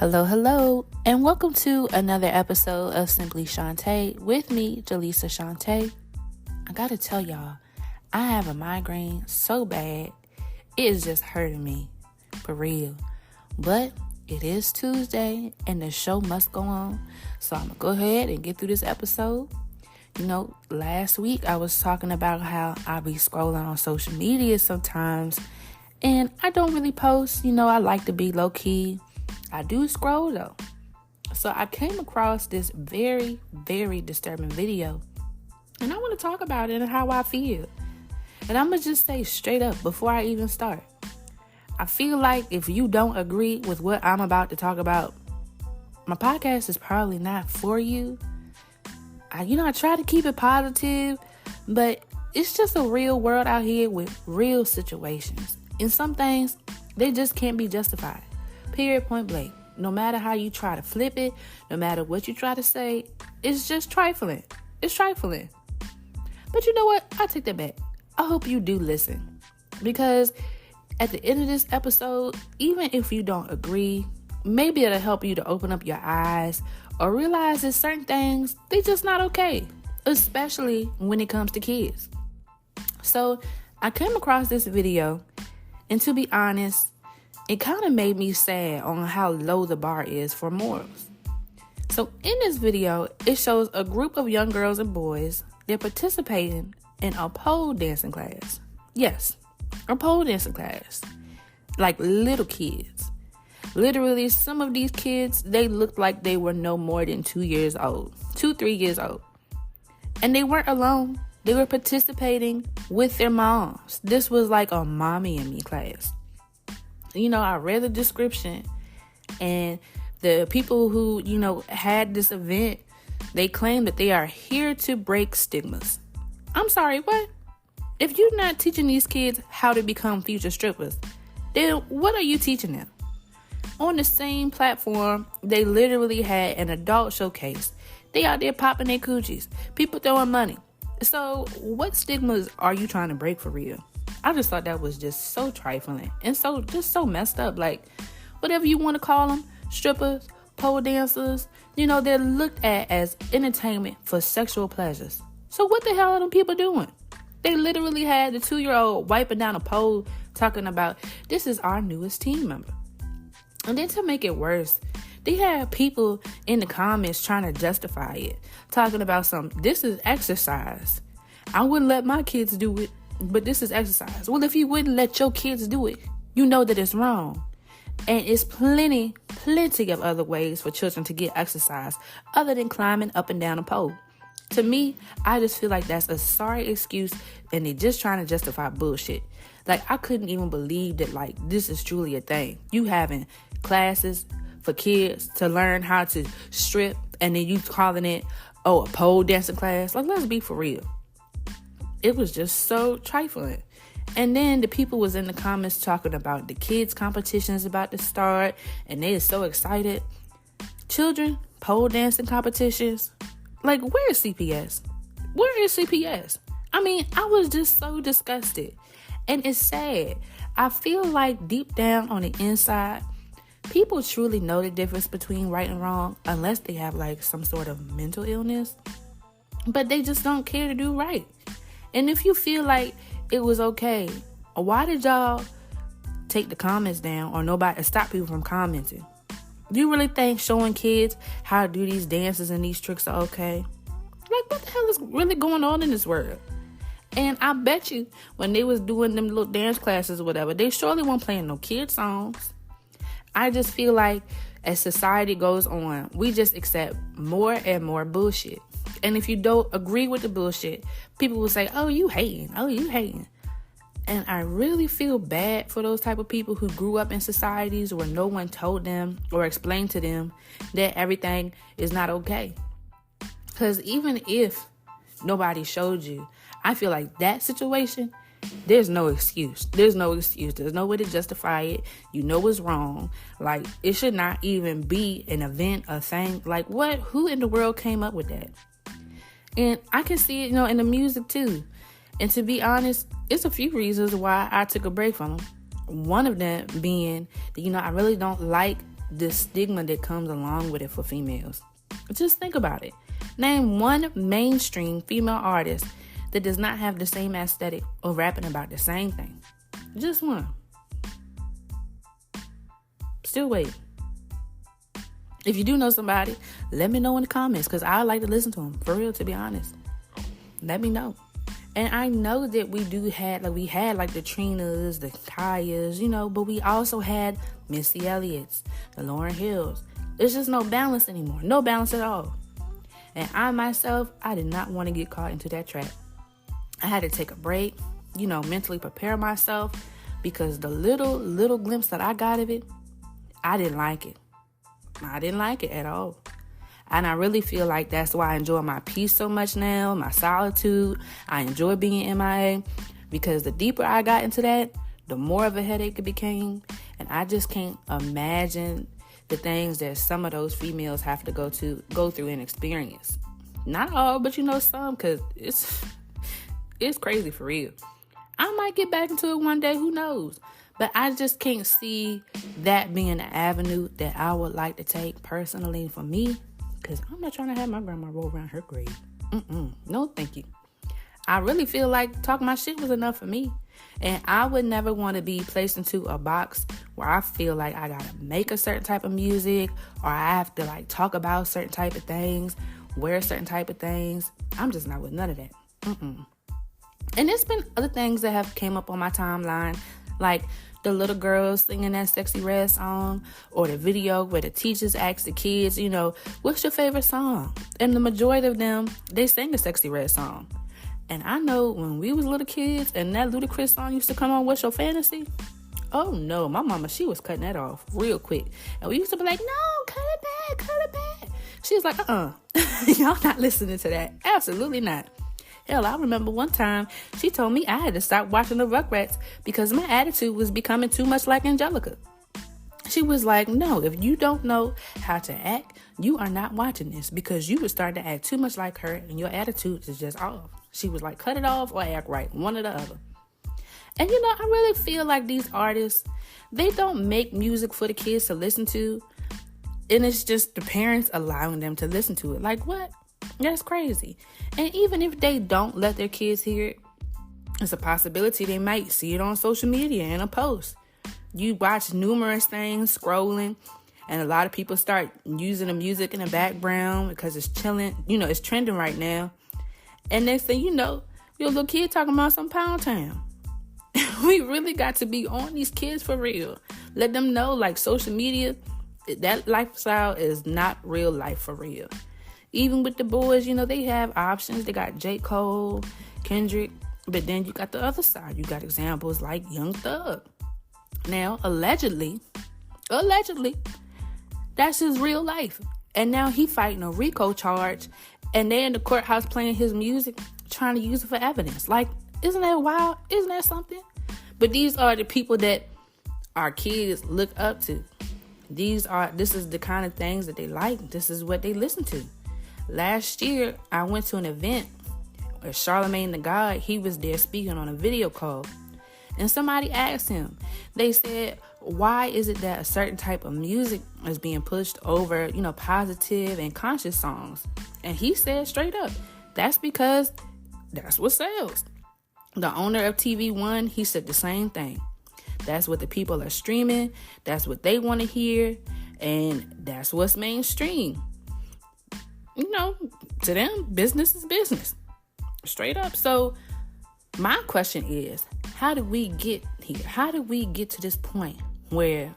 Hello, and welcome to another episode of Simply Shaunte with me, Jaleesa Shaunte. I gotta tell y'all, I have a migraine so bad, it is just hurting me, for real. But it is Tuesday, and the show must go on, so I'm gonna go ahead and get through this episode. Last week I was talking about how I be scrolling on social media sometimes, and I don't really post. I like to be low-key. I do scroll though. So I came across this very, very disturbing video, and I want to talk about it and how I feel. And I'm going to just say straight up before I even start. I feel like if you don't agree with what I'm about to talk about, my podcast is probably not for you. I try to keep it positive, but it's just a real world out here with real situations. And some things, they just can't be justified. Period, point blank. No matter how you try to flip it, no matter what you try to say, it's just trifling. It's trifling. But you know what? I take that back. I hope you do listen. Because at the end of this episode, even if you don't agree, maybe it'll help you to open up your eyes or realize that certain things, they just not okay. Especially when it comes to kids. So I came across this video, and to be honest, it kind of made me sad on how low the bar is for morals. So in this video, it shows a group of young girls and boys. They're participating in a pole dancing class. Yes, a pole dancing class. Like little kids. Literally, some of these kids, they looked like they were no more than 3 years old. And they weren't alone. They were participating with their moms. This was like a mommy and me class. I read the description, and the people who, had this event, they claim that they are here to break stigmas. I'm sorry, what? If you're not teaching these kids how to become future strippers, then what are you teaching them? On the same platform, they literally had an adult showcase. They out there popping their coochies, people throwing money. So what stigmas are you trying to break for real? I just thought that was just so trifling and so messed up. Like, whatever you want to call them, strippers, pole dancers, they're looked at as entertainment for sexual pleasures. So what the hell are them people doing? They literally had the 2-year-old wiping down a pole talking about, this is our newest team member. And then to make it worse, they had people in the comments trying to justify it, talking about this is exercise. I wouldn't let my kids do it, but this is exercise. Well, if you wouldn't let your kids do it, you know that it's wrong. And it's plenty of other ways for children to get exercise other than climbing up and down a pole. To me, I just feel like that's a sorry excuse, and they're just trying to justify bullshit. Like, I couldn't even believe that, this is truly a thing. You having classes for kids to learn how to strip, and then you calling it, a pole dancing class. Let's be for real. It was just so trifling. And then the people was in the comments talking about the kids' competitions about to start, and they are so excited. Children, pole dancing competitions. Where is CPS? Where is CPS? I was just so disgusted. And it's sad. I feel like deep down on the inside, people truly know the difference between right and wrong, unless they have some sort of mental illness. But they just don't care to do right. And if you feel like it was okay, why did y'all take the comments down or stop people from commenting? Do you really think showing kids how to do these dances and these tricks are okay? What the hell is really going on in this world? And I bet you when they was doing them little dance classes or whatever, they surely weren't playing no kid songs. I just feel like as society goes on, we just accept more and more bullshit. And if you don't agree with the bullshit, people will say, oh, you hating. And I really feel bad for those type of people who grew up in societies where no one told them or explained to them that everything is not okay. Because even if nobody showed you, I feel like that situation, there's no excuse. There's no way to justify it. You know it's wrong. It should not even be an event, a thing. What? Who in the world came up with that? And I can see it, in the music too. And to be honest, it's a few reasons why I took a break from them. One of them being that, I really don't like the stigma that comes along with it for females. Just think about it. Name one mainstream female artist that does not have the same aesthetic or rapping about the same thing. Just one. Still wait. If you do know somebody, let me know in the comments, because I like to listen to them. For real, to be honest. Let me know. And I know that we had like the Trinas, the Kayas, but we also had Missy Elliott's, the Lauryn Hills. There's just no balance anymore. No balance at all. And I did not want to get caught into that trap. I had to take a break, mentally prepare myself, because the little glimpse that I got of it, I didn't like it. I didn't like it at all. And I really feel like that's why I enjoy my peace so much now, my solitude. I enjoy being MIA, because the deeper I got into that, the more of a headache it became. And I just can't imagine the things that some of those females have to go through and experience. Not all, but some, because it's crazy for real. I might get back into it one day, who knows? But I just can't see that being an avenue that I would like to take personally for me, because I'm not trying to have my grandma roll around her grave. No, thank you. I really feel like talking my shit was enough for me. And I would never want to be placed into a box where I feel like I got to make a certain type of music, or I have to talk about certain type of things, wear certain type of things. I'm just not with none of that. And there's been other things that have came up on my timeline, like the little girls singing that Sexy Red song, or the video where the teachers ask the kids, what's your favorite song? And the majority of them, they sing the Sexy Red song. And I know when we was little kids and that Ludacris song used to come on, What's Your Fantasy? Oh no, my mama, she was cutting that off real quick. And we used to be like, no, cut it back. She was like, y'all not listening to that. Absolutely not. Hell, I remember one time she told me I had to stop watching the Rugrats because my attitude was becoming too much like Angelica. She was like, no, if you don't know how to act, you are not watching this, because you would start to act too much like her and your attitude is just off. She was like, cut it off or act right, one or the other. And I really feel like these artists, they don't make music for the kids to listen to, and it's just the parents allowing them to listen to it. Like, what? That's crazy. And even if they don't let their kids hear it, it's a possibility they might see it on social media in a post. You watch numerous things scrolling, and a lot of people start using the music in the background because it's chilling. It's trending right now. And next thing you know, your little kid talking about some Pound Town. We really got to be on these kids for real. Let them know, social media, that lifestyle is not real life for real. Even with the boys, they have options. They got J. Cole, Kendrick, but then you got the other side. You got examples like Young Thug. Now, allegedly, that's his real life. And now he fighting a RICO charge, and they're in the courthouse playing his music, trying to use it for evidence. Isn't that wild? Isn't that something? But these are the people that our kids look up to. This is the kind of things that they like. This is what they listen to. Last year, I went to an event where Charlamagne the God, he was there speaking on a video call. And somebody asked him, they said, why is it that a certain type of music is being pushed over, positive and conscious songs? And he said straight up, that's because that's what sells. The owner of TV One, he said the same thing. That's what the people are streaming. That's what they want to hear. And that's what's mainstream. To them, business is business. Straight up. So my question is, how did we get here? How did we get to this point where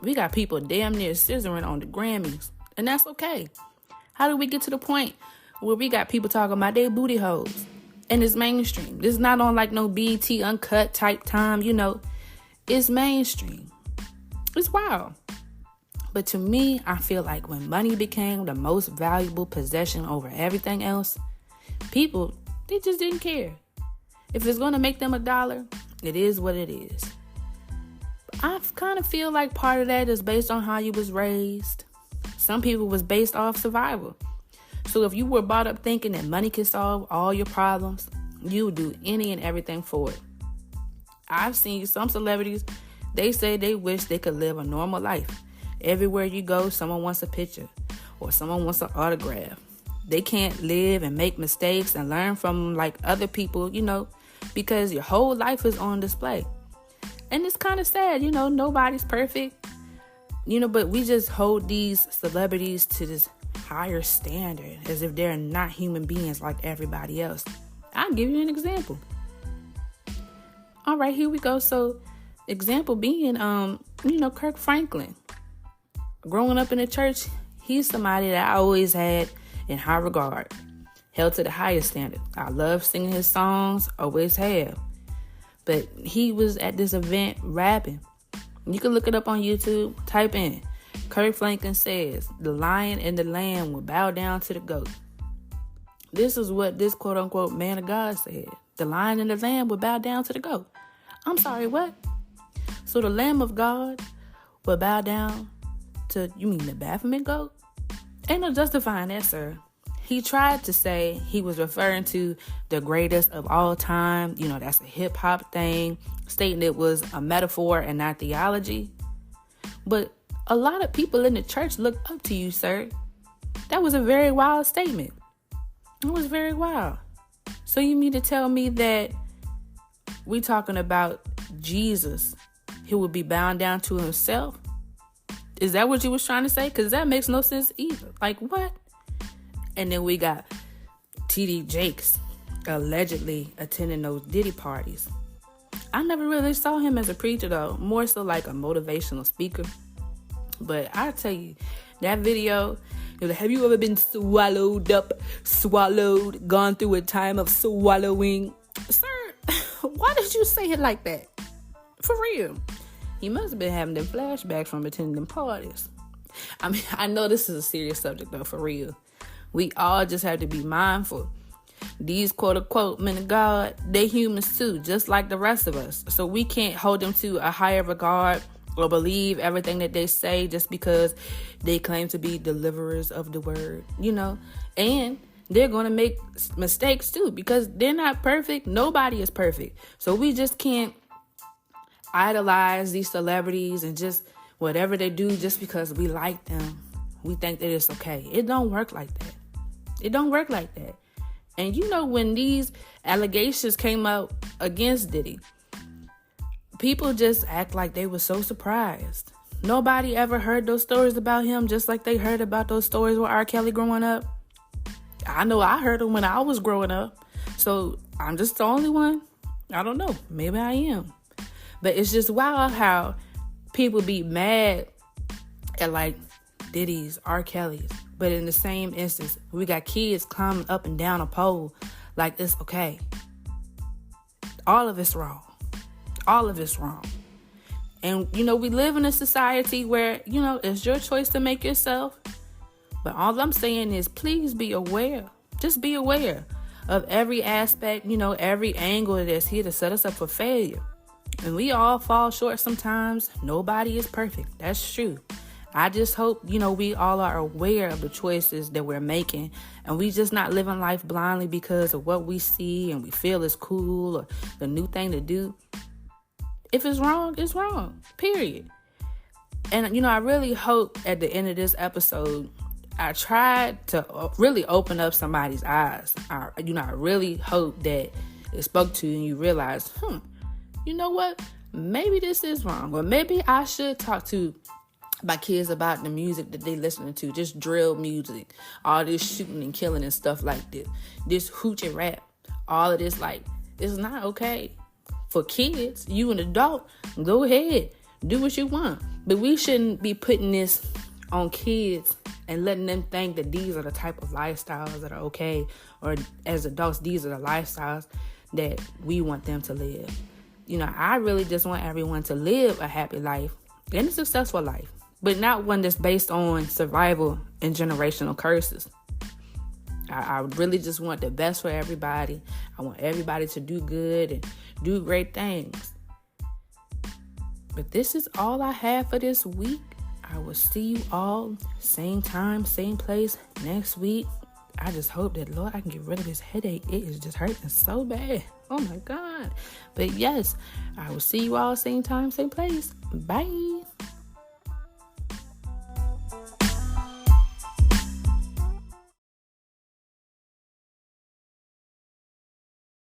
we got people damn near scissoring on the Grammys? And that's okay. How did we get to the point where we got people talking about their booty holes? And it's mainstream. This is not on no BET Uncut type time, It's mainstream. It's wild. But to me, I feel like when money became the most valuable possession over everything else, people, they just didn't care. If it's going to make them $1, it is what it is. I kind of feel like part of that is based on how you was raised. Some people was based off survival. So if you were brought up thinking that money can solve all your problems, you would do any and everything for it. I've seen some celebrities, they say they wish they could live a normal life. Everywhere you go, someone wants a picture or someone wants an autograph. They can't live and make mistakes and learn from like other people, because your whole life is on display. And it's kind of sad, nobody's perfect, but we just hold these celebrities to this higher standard as if they're not human beings like everybody else. I'll give you an example. All right, here we go. So, example being, Kirk Franklin. Growing up in the church, he's somebody that I always had in high regard, held to the highest standard. I love singing his songs, always have. But he was at this event rapping. You can look it up on YouTube, type in, Kirk Franklin says, the lion and the lamb will bow down to the goat. This is what this quote unquote man of God said. The lion and the lamb will bow down to the goat. I'm sorry, what? So the Lamb of God will bow down to, you mean the Baphomet goat? Ain't no justifying that, sir. He tried to say he was referring to the greatest of all time. That's a hip hop thing, stating it was a metaphor and not theology. But a lot of people in the church look up to you, sir. That was a very wild statement. It was very wild. So you mean to tell me that we talking about Jesus, he would be bound down to himself? Is that what you was trying to say? Because that makes no sense either. Like, what? And then we got T.D. Jakes allegedly attending those Diddy parties. I never really saw him as a preacher, though. More so like a motivational speaker. But I tell you, that video, have you ever been swallowed, gone through a time of swallowing? Sir, why did you say it like that? For real. He must have been having them flashbacks from attending them parties. I mean, I know this is a serious subject, though, for real. We all just have to be mindful. These quote-unquote men of God, they humans too, just like the rest of us. So we can't hold them to a higher regard or believe everything that they say just because they claim to be deliverers of the word, And they're going to make mistakes too because they're not perfect. Nobody is perfect. So we just can't idolize these celebrities and just whatever they do just because we like them. We think that it's okay. It don't work like that. It don't work like that. And when these allegations came out against Diddy, people just act like they were so surprised. Nobody ever heard those stories about him just like they heard about those stories with R. Kelly growing up. I know I heard them when I was growing up. So I'm just the only one. I don't know. Maybe I am. But it's just wild how people be mad at like Diddy's, R. Kelly's. But in the same instance, we got kids climbing up and down a pole like it's okay. All of it's wrong. All of it's wrong. And, we live in a society where, it's your choice to make yourself. But all I'm saying is please be aware. Just be aware of every aspect, every angle that's here to set us up for failure. And we all fall short sometimes. Nobody is perfect. That's true. I just hope, we all are aware of the choices that we're making and we just not living life blindly because of what we see and we feel is cool or the new thing to do. If it's wrong, it's wrong, period. And, I really hope at the end of this episode, I tried to really open up somebody's eyes. I really hope that it spoke to you and you realized, you know what? Maybe this is wrong. Or maybe I should talk to my kids about the music that they listening to. Just drill music. All this shooting and killing and stuff like this. This hoochie rap. All of this, it's not okay. For kids, you an adult, go ahead. Do what you want. But we shouldn't be putting this on kids and letting them think that these are the type of lifestyles that are okay. Or as adults, these are the lifestyles that we want them to live. I really just want everyone to live a happy life and a successful life, but not one that's based on survival and generational curses. I really just want the best for everybody. I want everybody to do good and do great things. But this is all I have for this week. I will see you all same time, same place next week. I just hope that, Lord, I can get rid of this headache. It is just hurting so bad. Oh, my God. But, yes, I will see you all same time, same place. Bye.